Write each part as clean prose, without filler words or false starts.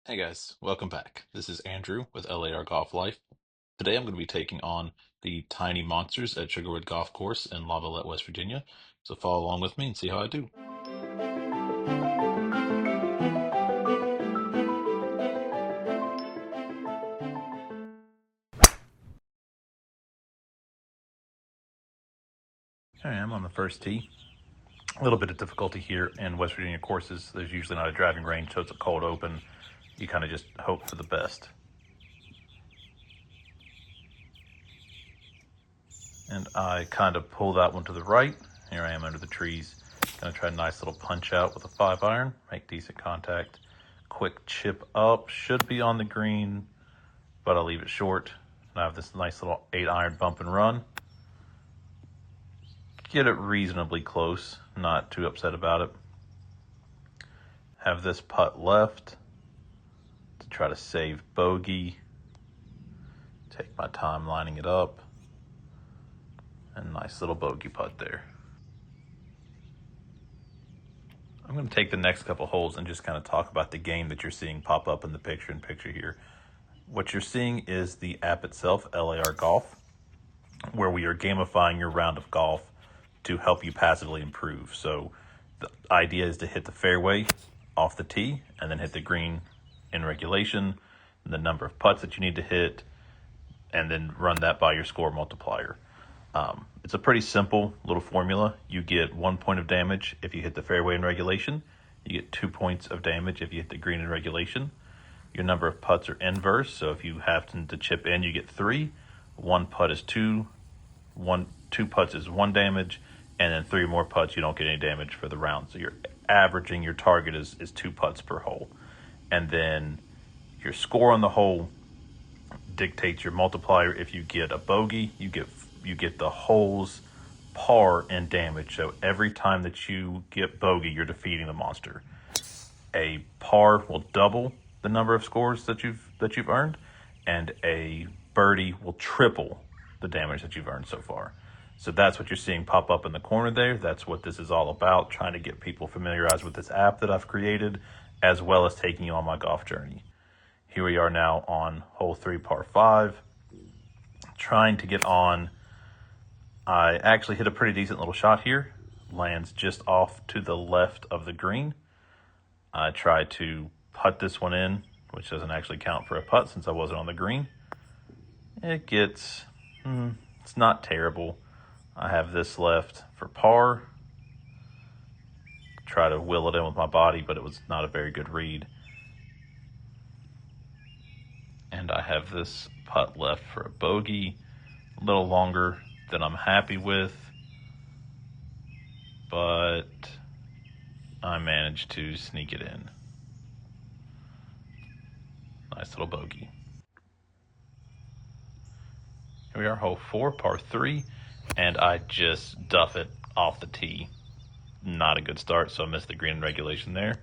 Hey guys, welcome back. This is Andrew with LAR Golf Life. Today I'm going to be taking on the Tiny Monsters at Sugarwood Golf Course in Lavallette, West Virginia. So follow along with me and see how I do. Here I am on the first tee. A little bit of difficulty here in West Virginia courses. There's usually not a driving range, so it's a cold open. You kind of just hope for the best. And I kind of pull that one to the right. Here I am under the trees. Gonna try a nice little punch out with a 5-iron, make decent contact. Quick chip up, should be on the green, but I'll leave it short. And I have this nice little 8-iron bump and run. Get it reasonably close, not too upset about it. Have this putt left to try to save bogey. Take my time lining it up. And nice little bogey putt there. I'm going to take the next couple holes and just kind of talk about the game that you're seeing pop up in the picture-in-picture here. What you're seeing is the app itself, LAR Golf, where we are gamifying your round of golf to help you passively improve. So the idea is to hit the fairway off the tee and then hit the green in regulation, the number of putts that you need to hit, and then run that by your score multiplier. It's a pretty simple little formula. You get 1 point of damage if you hit the fairway in regulation. You get 2 points of damage if you hit the green in regulation. Your number of putts are inverse, so if you happen to chip in, you get 3. 1 putt is 2. 2 putts is 1 damage, and then 3 more putts, you don't get any damage for the round. So you're averaging, your target is 2 putts per hole. And then your score on the hole dictates your multiplier. If you get a bogey, you get the hole's par in damage. So every time that you get bogey, you're defeating the monster. A par will double the number of scores that you've earned, and a birdie will triple the damage that you've earned so far. So that's what you're seeing pop up in the corner there. That's what this is all about, trying to get people familiarized with this app that I've created, as well as taking you on my golf journey. Here we are now on hole 3, par 5, trying to get on. I actually hit a pretty decent little shot here. Lands just off to the left of the green. I tried to putt this one in, which doesn't actually count for a putt since I wasn't on the green. It gets, it's not terrible. I have this left for par. Try to will it in with my body, but it was not a very good read. And I have this putt left for a bogey, a little longer than I'm happy with, but I managed to sneak it in. Nice little bogey. Here we are, hole 4, par 3, and I just duff it off the tee. Not a good start, so I missed the green in regulation there.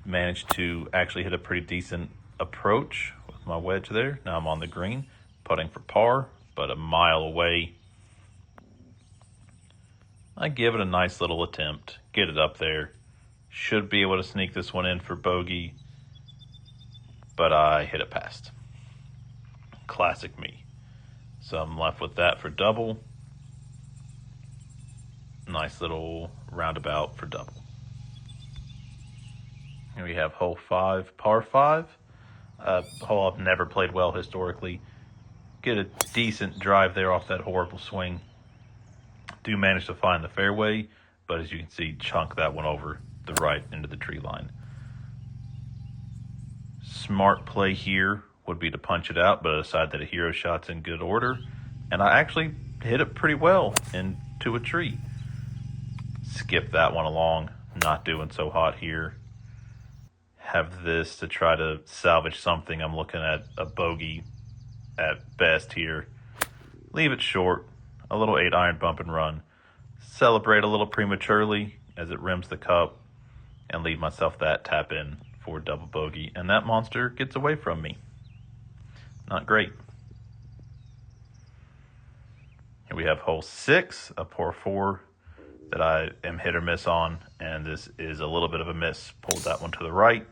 Managed to actually hit a pretty decent approach with my wedge there. Now I'm on the green, putting for par, but a mile away. I give it a nice little attempt, get it up there. Should be able to sneak this one in for bogey, but I hit it past. Classic me. So I'm left with that for double. Nice little roundabout for double. Here we have hole 5, par 5. A hole I've never played well historically. Get a decent drive there off that horrible swing. Do manage to find the fairway, but as you can see, chunk that one over the right into the tree line. Smart play here would be to punch it out, but I decide that a hero shot's in good order, and I actually hit it pretty well into a tree. Skip that one along, not doing so hot here. Have this to try to salvage something. I'm looking at a bogey at best here. Leave it short, a little 8-iron bump and run. Celebrate a little prematurely as it rims the cup, and leave myself that tap in for double bogey, and that monster gets away from me. Not great. Here we have hole 6, a par 4 that I am hit or miss on, and this is a little bit of a miss. Pulled that one to the right.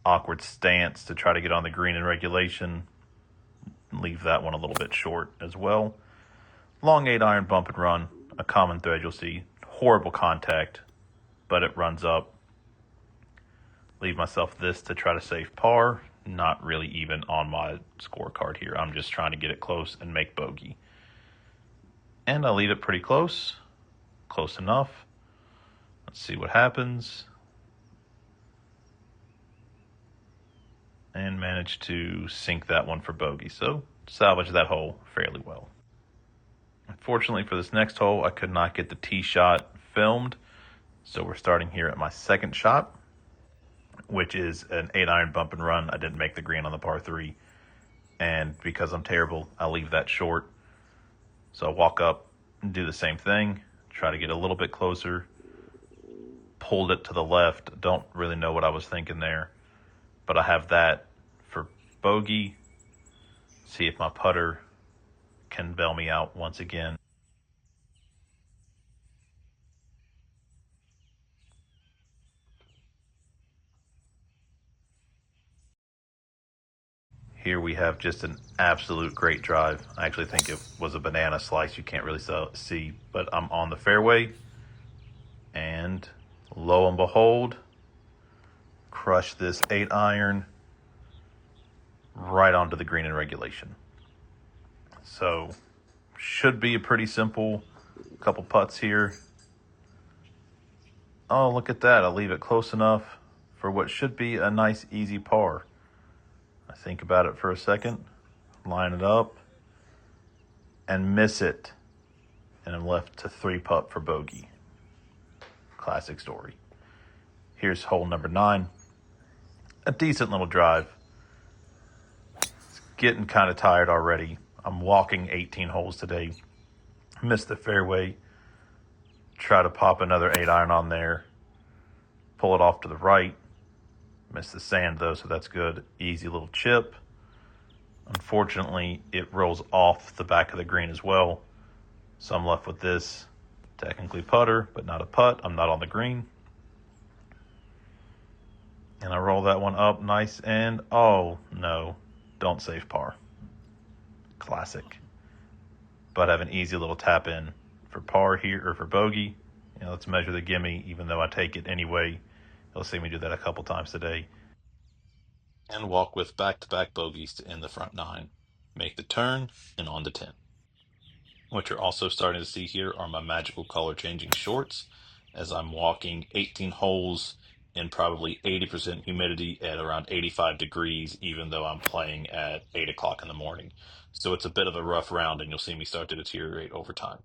awkward stance to try to get on the green in regulation. Leave that one a little bit short as well. Long 8-iron bump and run, a common thread you'll see. Horrible contact, but it runs up. Leave myself this to try to save par. Not really even on my scorecard here. I'm just trying to get it close and make bogey. And I leave it pretty close. Close enough. Let's see what happens. And manage to sink that one for bogey. So salvage that hole fairly well. Unfortunately for this next hole, I could not get the tee shot filmed. So we're starting here at my second shot, which is an 8-iron bump and run. I didn't make the green on the par 3. And because I'm terrible, I'll leave that short. So I walk up and do the same thing. Try to get a little bit closer. Pulled it to the left. Don't really know what I was thinking there. But I have that for bogey. See if my putter can bail me out once again. Here we have just an absolute great drive. I actually think it was a banana slice. You can't really see, but I'm on the fairway. And lo and behold, crush this 8-iron right onto the green in regulation. So should be a pretty simple couple putts here. Oh, look at that. I'll leave it close enough for what should be a nice easy par. I think about it for a second, line it up, and miss it. And I'm left to 3-putt for bogey. Classic story. Here's hole number 9. A decent little drive. It's getting kind of tired already. I'm walking 18 holes today. Missed the fairway. Try to pop another 8-iron on there. Pull it off to the right. Missed the sand though, so that's good. Easy little chip. Unfortunately, it rolls off the back of the green as well. So I'm left with this. Technically putter, but not a putt. I'm not on the green. And I roll that one up nice and, oh no, don't save par. Classic. But I have an easy little tap in for par here, or for bogey. Let's measure the gimme, even though I take it anyway. You'll see me do that a couple times today. And walk with back-to-back bogeys to end the front 9. Make the turn and on to 10. What you're also starting to see here are my magical color changing shorts as I'm walking 18 holes in probably 80% humidity at around 85 degrees, even though I'm playing at 8 o'clock in the morning. So it's a bit of a rough round, and you'll see me start to deteriorate over time.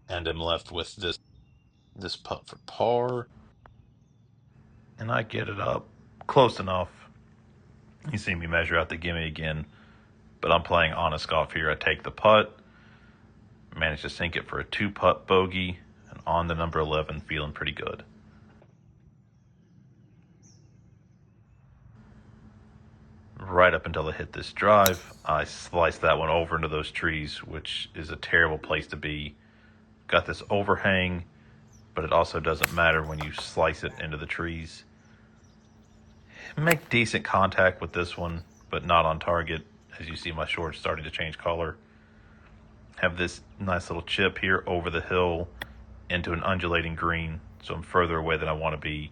And I'm left with this putt for par. And I get it up close enough. You see me measure out the gimme again, but I'm playing honest golf here. I take the putt, manage to sink it for a 2-putt bogey, and on the number 11, feeling pretty good. Right up until I hit this drive, I slice that one over into those trees, which is a terrible place to be. Got this overhang, but it also doesn't matter when you slice it into the trees. Make decent contact with this one, but not on target. As you see, my shorts starting to change color. Have this nice little chip here over the hill into an undulating green, so I'm further away than I want to be.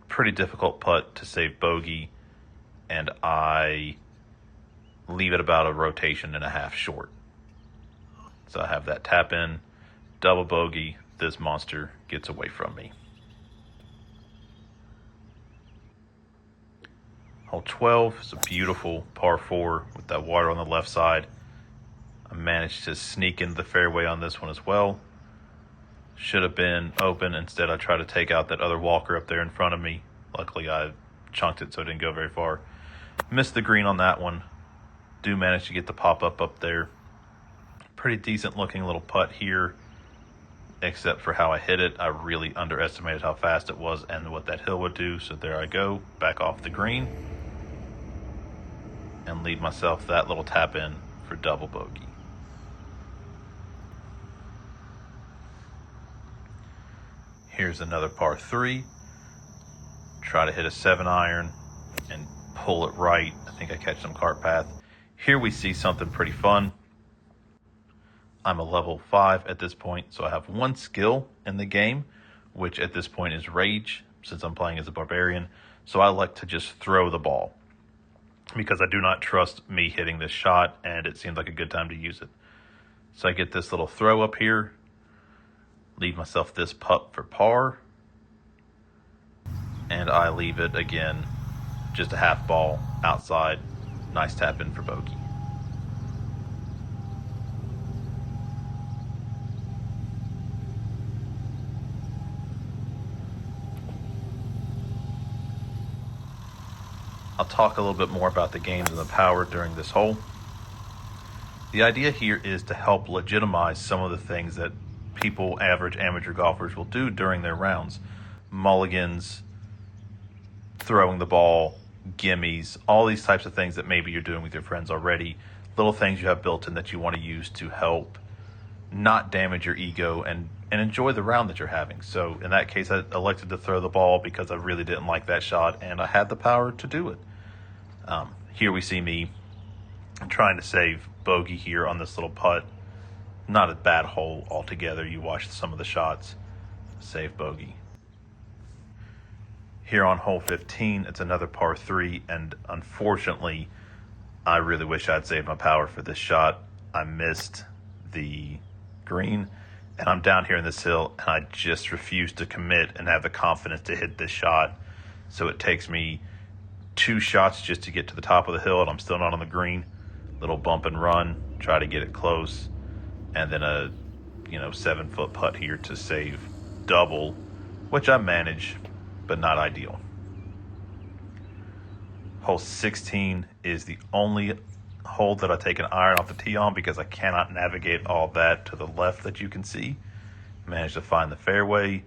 Pretty difficult putt to save bogey, and I leave it about a rotation and a half short. So I have that tap in, double bogey. This monster gets away from me. Hole 12 is a beautiful par 4 with that water on the left side. I managed to sneak into the fairway on this one as well. Should have been open. Instead, I tried to take out that other walker up there in front of me. Luckily, I chunked it so it didn't go very far. Missed the green on that one. Do manage to get the pop-up up there. Pretty decent looking little putt here, except for how I hit it. I really underestimated how fast it was and what that hill would do. So there I go, back off the green, and leave myself that little tap in for double bogey. Here's another par 3. Try to hit a 7-iron and pull it right. I think I catch some cart path. Here we see something pretty fun. I'm a level 5 at this point, so I have one skill in the game, which at this point is Rage, since I'm playing as a barbarian. So I like to just throw the ball because I do not trust me hitting this shot, and it seemed like a good time to use it. So I get this little throw up here, leave myself this putt for par, and I leave it again, just a half ball outside. Nice tap in for bogey. I'll talk a little bit more about the games and the power during this hole. The idea here is to help legitimize some of the things that people, average amateur golfers, will do during their rounds. Mulligans, throwing the ball, gimmies, all these types of things that maybe you're doing with your friends already. Little things you have built in that you want to use to help not damage your ego and enjoy the round that you're having. So in that case, I elected to throw the ball because I really didn't like that shot, and I had the power to do it. Here we see me trying to save bogey here on this little putt. Not a bad hole altogether. You watch some of the shots. Save bogey. Here on hole 15, it's another par 3, and unfortunately, I really wish I'd saved my power for this shot. I missed the green, and I'm down here in this hill, and I just refuse to commit and have the confidence to hit this shot. So it takes me 2 shots just to get to the top of the hill, and I'm still not on the green. Little bump and run, try to get it close, and then a 7-foot putt here to save double, which I manage, but not ideal. Hole 16 is the only hole that I take an iron off the tee on because I cannot navigate all that to the left that you can see. Managed to find the fairway.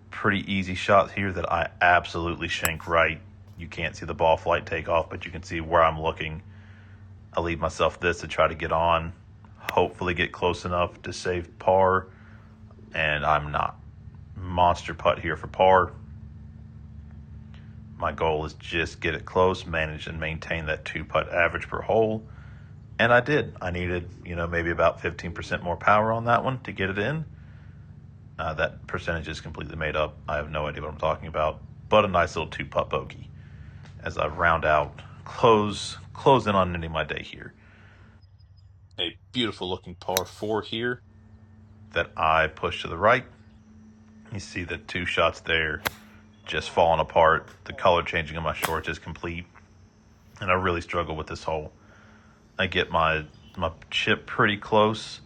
Pretty easy shot here that I absolutely shank right. You can't see the ball flight take off, but you can see where I'm looking. I leave myself this to try to get on, hopefully get close enough to save par, and I'm not. Monster putt here for par. My goal is just get it close, manage and maintain that 2-putt average per hole, and I did. I needed, maybe about 15% more power on that one to get it in. That percentage is completely made up. I have no idea what I'm talking about, but a nice little 2-putt bogey as I round out, close in on ending my day here. A beautiful looking par 4 here that I push to the right. You see the 2 shots there just falling apart. The color changing on my shorts is complete, and I really struggle with this hole. I get my chip pretty close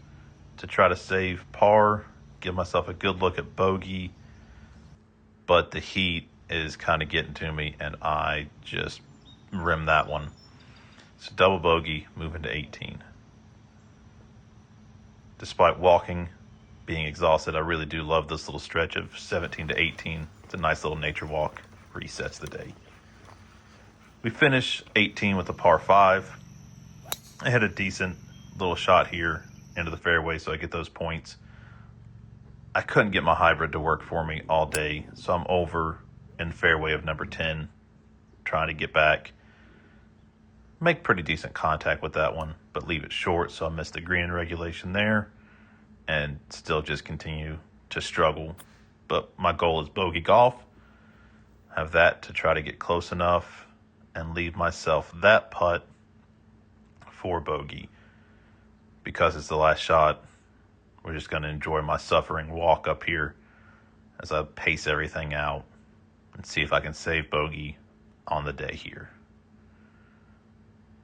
to try to save par, give myself a good look at bogey, but the heat is kind of getting to me, and I just rim that one. So double bogey, moving to 18. Despite walking, being exhausted, I really do love this little stretch of 17 to 18. It's a nice little nature walk, resets the day. We finish 18 with a par 5. I had a decent little shot here into the fairway, so I get those points. I couldn't get my hybrid to work for me all day, so I'm over in fairway of number 10, trying to get back. Make pretty decent contact with that one, but leave it short, so I missed the green in regulation there, and still just continue to struggle. But my goal is bogey golf. Have that to try to get close enough and leave myself that putt for bogey. Because it's the last shot, we're just going to enjoy my suffering walk up here as I pace everything out and see if I can save bogey on the day here.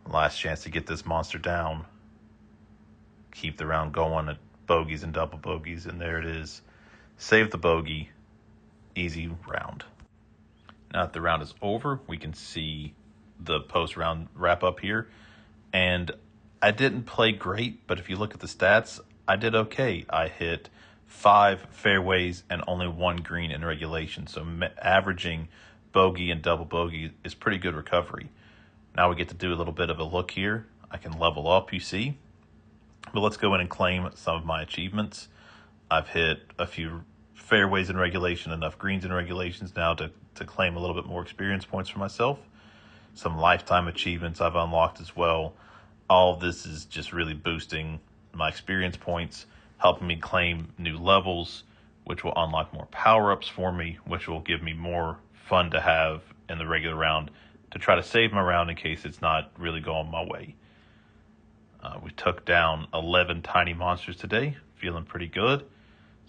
Last chance to get this monster down. Keep the round going at bogeys and double bogeys, and there it is. Save the bogey. Easy round. Now that the round is over, we can see the post-round wrap-up here. And I didn't play great, but if you look at the stats, I did okay. I hit 5 fairways and only 1 green in regulation. So averaging bogey and double bogey is pretty good recovery. Now we get to do a little bit of a look here. I can level up, you see. But let's go in and claim some of my achievements. I've hit a few fairways in regulation, enough greens in regulations now to claim a little bit more experience points for myself. Some lifetime achievements I've unlocked as well. All of this is just really boosting my experience points, helping me claim new levels, which will unlock more power-ups for me, which will give me more fun to have in the regular round to try to save my round in case it's not really going my way. We took down 11 tiny monsters today, feeling pretty good.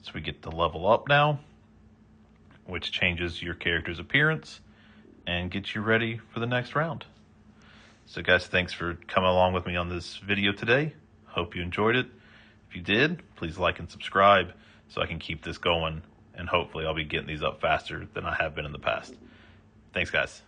So we get to level up now, which changes your character's appearance and gets you ready for the next round. So guys, thanks for coming along with me on this video today. Hope you enjoyed it. If you did, please like and subscribe so I can keep this going, and hopefully I'll be getting these up faster than I have been in the past. Thanks guys.